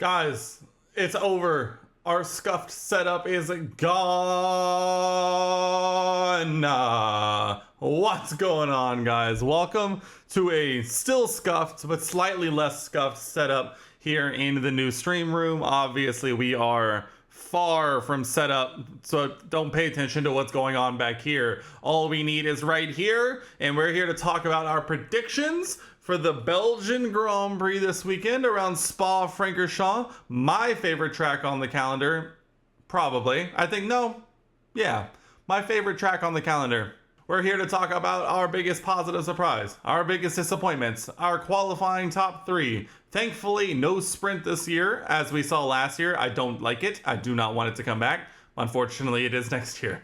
Guys, it's over. Our scuffed setup is gone. What's going on, guys? Welcome to a still scuffed but slightly less scuffed setup here in the new stream room. Obviously, we are far from set up, so don't pay attention to what's going on back here. All we need is right here, and we're here to talk about our predictions for the Belgian Grand Prix this weekend around Spa-Francorchamps. My favorite track on the calendar, probably. My favorite track on the calendar. We're here to talk about our biggest positive surprise, our biggest disappointments, our qualifying top three. Thankfully, no sprint this year, as we saw last year. I don't like it. I do not want it to come back. Unfortunately, it is next year.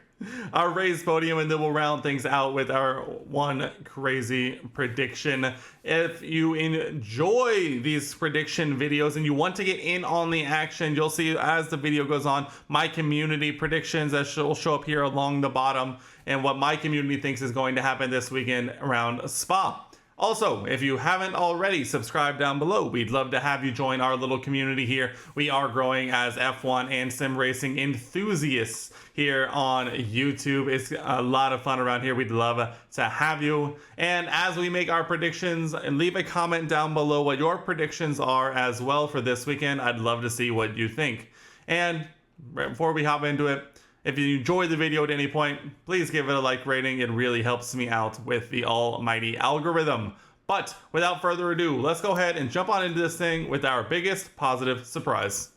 Our raised podium, and then we'll round things out with our one crazy prediction. If you enjoy these prediction videos and you want to get in on the action, you'll see as the video goes on my community predictions that will show up here along the bottom and what my community thinks is going to happen this weekend around Spa. Also, if you haven't already, subscribe down below. We'd love to have you join our little community here. We are growing as F1 and sim racing enthusiasts here on YouTube. It's a lot of fun around here. We'd love to have you. And as we make our predictions, leave a comment down below what your predictions are as well for this weekend. I'd love to see what you think. And before we hop into it, if you enjoyed the video at any point, please give it a like rating. It really helps me out with the almighty algorithm. But without further ado, let's go ahead and jump on into this thing with our biggest positive surprise.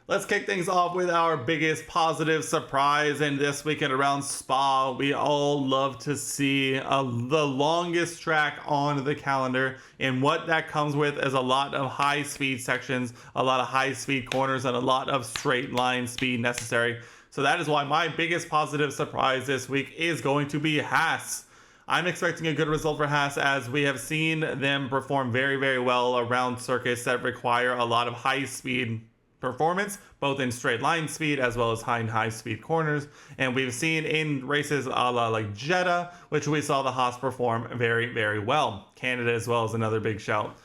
Let's kick things off with our biggest positive surprise in this weekend around Spa. We all love to see the longest track on the calendar, and what that comes with is a lot of high speed sections, a lot of high speed corners, and a lot of straight line speed necessary. So that is why my biggest positive surprise this week is going to be Haas. I'm expecting a good result for Haas, as we have seen them perform very, very well around circuits that require a lot of high speed performance, both in straight line speed as well as high speed corners. And we've seen in races a la like Jeddah, which we saw the Haas perform very, very well. Canada as well is another big shout.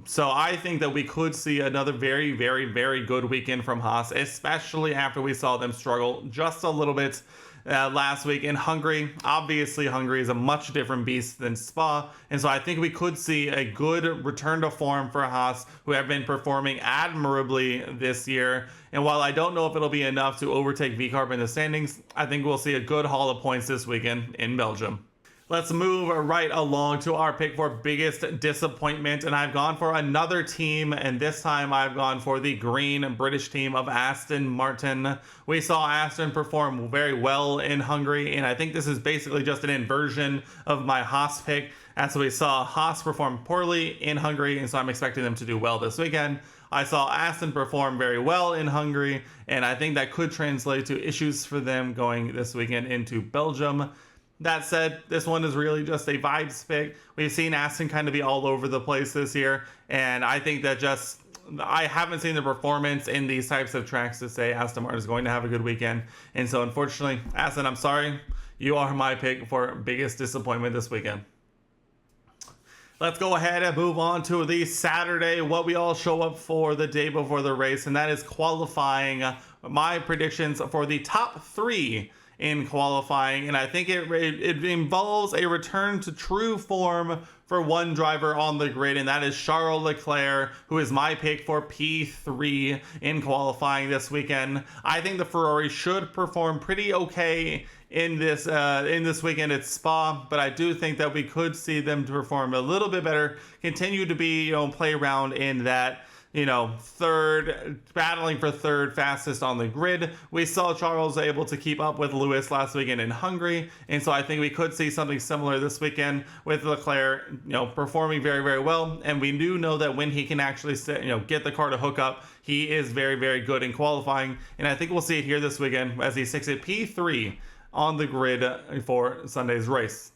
So I think that we could see another very, very, very good weekend from Haas, especially after we saw them struggle just a little bit last week in Hungary. Obviously, Hungary is a much different beast than Spa, and so I think we could see a good return to form for Haas, who have been performing admirably this year. And while I don't know if it'll be enough to overtake VCarb in the standings, I think we'll see a good haul of points this weekend in Belgium. Let's move right along to our pick for biggest disappointment, and I've gone for another team, and this time I've gone for the green British team of Aston Martin. We saw Aston perform very well in Hungary, and I think this is basically just an inversion of my Haas pick, as we saw Haas perform poorly in Hungary, and so I'm expecting them to do well this weekend. I saw Aston perform very well in Hungary, and I think that could translate to issues for them going this weekend into Belgium. That said, this one is really just a vibes pick. We've seen Aston kind of be all over the place this year, and I think that I haven't seen the performance in these types of tracks to say Aston Martin is going to have a good weekend. And so unfortunately, Aston, I'm sorry, you are my pick for biggest disappointment this weekend. Let's go ahead and move on to the Saturday, what we all show up for the day before the race, and that is qualifying. My predictions for the top three in qualifying, and I think it involves a return to true form for one driver on the grid, and that is Charles Leclerc, who is my pick for P3 in qualifying this weekend. I think the Ferrari should perform pretty okay in this weekend at Spa, but I do think that we could see them to perform a little bit better, continue to be, play around in that battling for third fastest on the grid. We saw Charles able to keep up with Lewis last weekend in Hungary, and so I think we could see something similar this weekend with Leclerc, performing very, very well. And we do know that when he can actually, get the car to hook up, he is very, very good in qualifying. And I think we'll see it here this weekend as he sticks at P3 on the grid for Sunday's race.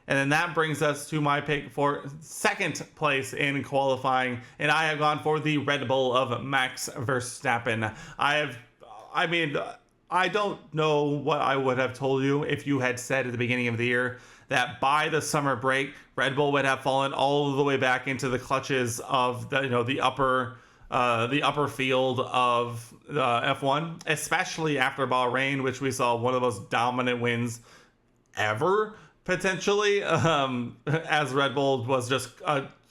And then that brings us to my pick for second place in qualifying, and I have gone for the Red Bull of Max Verstappen. I don't know what I would have told you if you had said at the beginning of the year that by the summer break, Red Bull would have fallen all the way back into the clutches of the upper the upper field of F1, especially after Bahrain, which we saw one of the most dominant wins ever, potentially, as Red Bull was just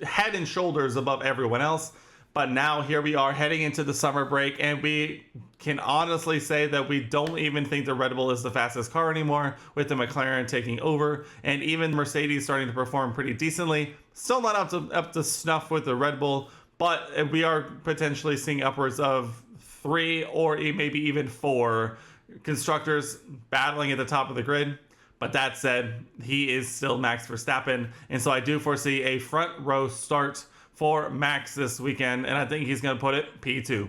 head and shoulders above everyone else. But now here we are heading into the summer break, and we can honestly say that we don't even think the Red Bull is the fastest car anymore, with the McLaren taking over, and even Mercedes starting to perform pretty decently. Still not up to snuff with the Red Bull, but we are potentially seeing upwards of 3 or maybe even 4 constructors battling at the top of the grid. But that said, he is still Max Verstappen, and so I do foresee a front row start for Max this weekend, and I think he's going to put it P2.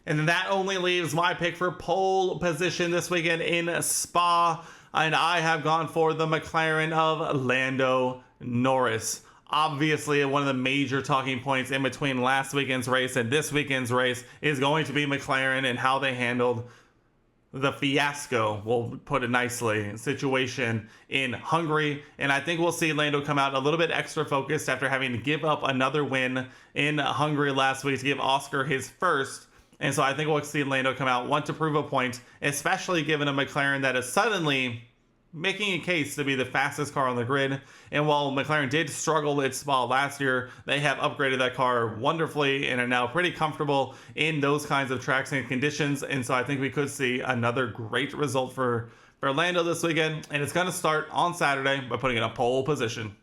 And then that only leaves my pick for pole position this weekend in Spa, and I have gone for the McLaren of Lando Norris. Obviously, one of the major talking points in between last weekend's race and this weekend's race is going to be McLaren and how they handled the fiasco, we'll put it nicely, situation in Hungary. And I think we'll see Lando come out a little bit extra focused after having to give up another win in Hungary last week to give Oscar his first. And so I think we'll see Lando come out, want to prove a point, especially given a McLaren that is suddenly making a case to be the fastest car on the grid. And while McLaren did struggle at Spa last year, they have upgraded that car wonderfully and are now pretty comfortable in those kinds of tracks and conditions. And so I think we could see another great result for Lando this weekend. And it's going to start on Saturday by putting in a pole position.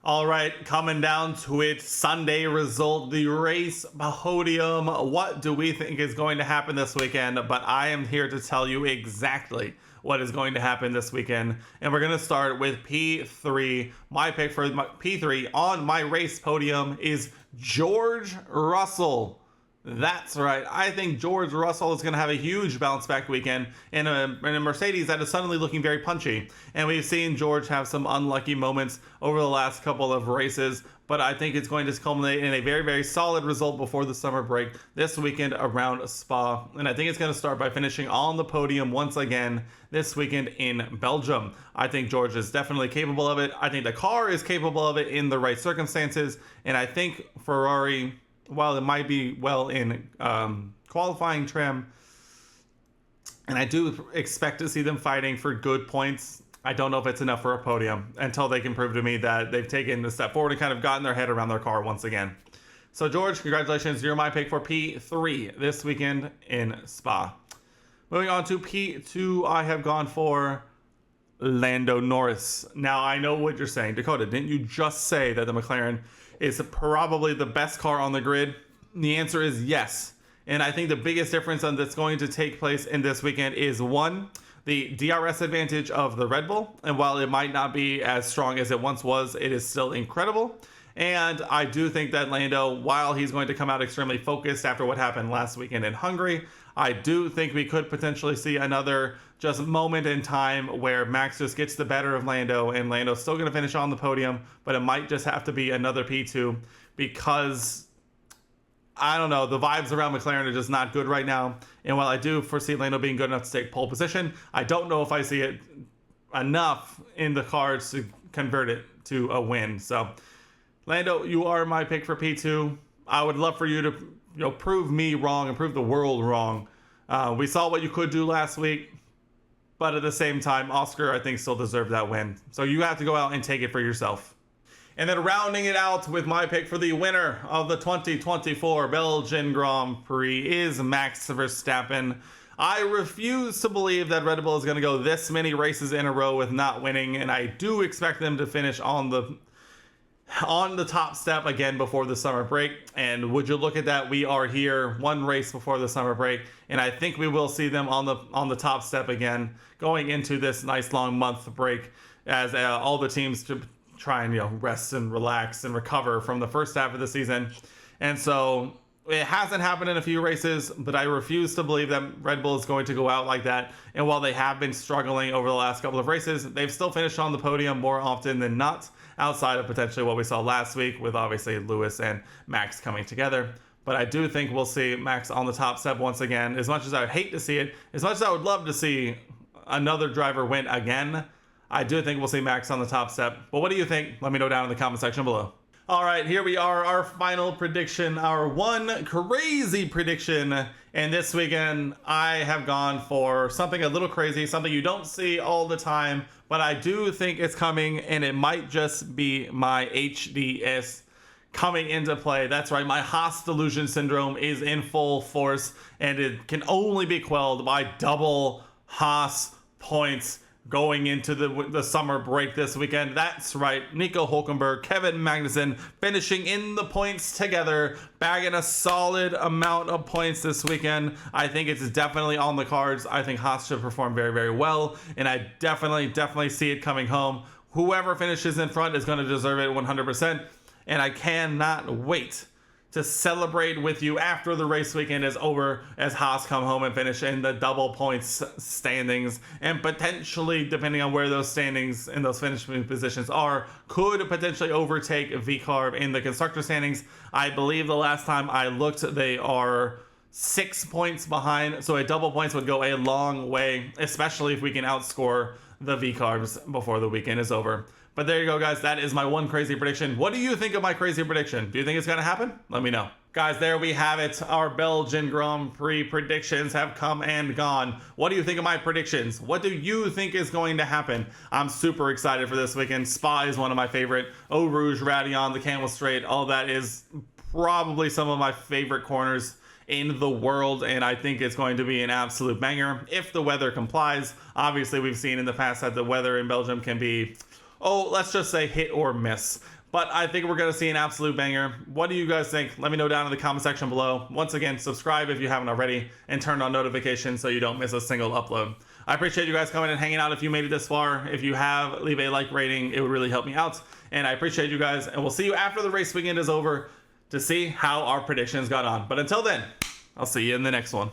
All right, coming down to it, Sunday result, the race podium. What do we think is going to happen this weekend? But I am here to tell you exactly what is going to happen this weekend. And we're going to start with P3. My pick for P3 on my race podium is George Russell. That's right. I think George Russell is going to have a huge bounce back weekend in a Mercedes that is suddenly looking very punchy. And we've seen George have some unlucky moments over the last couple of races, but I think it's going to culminate in a very, very solid result before the summer break this weekend around Spa. And I think it's going to start by finishing on the podium once again this weekend in Belgium. I think George is definitely capable of it. I think the car is capable of it in the right circumstances. And I think Ferrari, while it might be well in qualifying trim, and I do expect to see them fighting for good points, I don't know if it's enough for a podium until they can prove to me that they've taken a step forward and kind of gotten their head around their car once again. So George, congratulations. You're my pick for P3 this weekend in Spa. Moving on to P2, I have gone for Lando Norris. Now, I know what you're saying. Dakota, didn't you just say that the McLaren is probably the best car on the grid? The answer is yes. And I think the biggest difference that's going to take place in this weekend is, one, the DRS advantage of the Red Bull. And while it might not be as strong as it once was, it is still incredible. And I do think that Lando, while he's going to come out extremely focused after what happened last weekend in Hungary, I do think we could potentially see another just moment in time where Max just gets the better of Lando, and Lando's still going to finish on the podium, but it might just have to be another P2 because, I don't know, the vibes around McLaren are just not good right now. And while I do foresee Lando being good enough to take pole position, I don't know if I see it enough in the cards to convert it to a win. So, Lando, you are my pick for P2. I would love for you to prove me wrong and prove the world wrong. We saw what you could do last week, but at the same time, Oscar, I think, still deserved that win. So you have to go out and take it for yourself. And then rounding it out with my pick for the winner of the 2024 Belgian Grand Prix is Max Verstappen. I refuse to believe that Red Bull is going to go this many races in a row with not winning, and I do expect them to finish on the top step again before the summer break. And would you look at that, we are here one race before the summer break, and I think we will see them on the top step again going into this nice long month break as all the teams to try and rest and relax and recover from the first half of the season. And so it hasn't happened in a few races, but I refuse to believe that Red Bull is going to go out like that. And while they have been struggling over the last couple of races, they've still finished on the podium more often than not, outside of potentially what we saw last week with obviously Lewis and Max coming together. But I do think we'll see Max on the top step once again. As much as I would hate to see it, as much as I would love to see another driver win again, I do think we'll see Max on the top step. But what do you think? Let me know down in the comment section below. All right, here we are, our final prediction, our one crazy prediction. And this weekend, I have gone for something a little crazy, something you don't see all the time, but I do think it's coming, and it might just be my HDS coming into play. That's right, my Haas delusion syndrome is in full force, and it can only be quelled by double Haas points going into the summer break this weekend. That's right, Nico Hülkenberg, Kevin Magnussen finishing in the points together, bagging a solid amount of points this weekend. I think it's definitely on the cards. I think Haas should perform very, very well, and I definitely see it coming home. Whoever finishes in front is going to deserve it 100%, and I cannot wait to celebrate with you after the race weekend is over as Haas come home and finish in the double points standings, and potentially, depending on where those standings and those finishing positions are, could potentially overtake VCarb in the constructor standings. I believe the last time I looked, they are 6 points behind, so a double points would go a long way, especially if we can outscore the VCarbs before the weekend is over. But there you go, guys. That is my one crazy prediction. What do you think of my crazy prediction? Do you think it's going to happen? Let me know. Guys, there we have it. Our Belgian Grand Prix predictions have come and gone. What do you think of my predictions? What do you think is going to happen? I'm super excited for this weekend. Spa is one of my favorite. Eau Rouge, Raidillon, the Camel Straight, all that is probably some of my favorite corners in the world, and I think it's going to be an absolute banger if the weather complies. Obviously, we've seen in the past that the weather in Belgium can be, let's just say hit or miss. But I think we're going to see an absolute banger. What do you guys think? Let me know down in the comment section below. Once again, subscribe if you haven't already, and turn on notifications so you don't miss a single upload. I appreciate you guys coming and hanging out if you made it this far. If you have, leave a like rating. It would really help me out. And I appreciate you guys, and we'll see you after the race weekend is over to see how our predictions got on. But until then, I'll see you in the next one.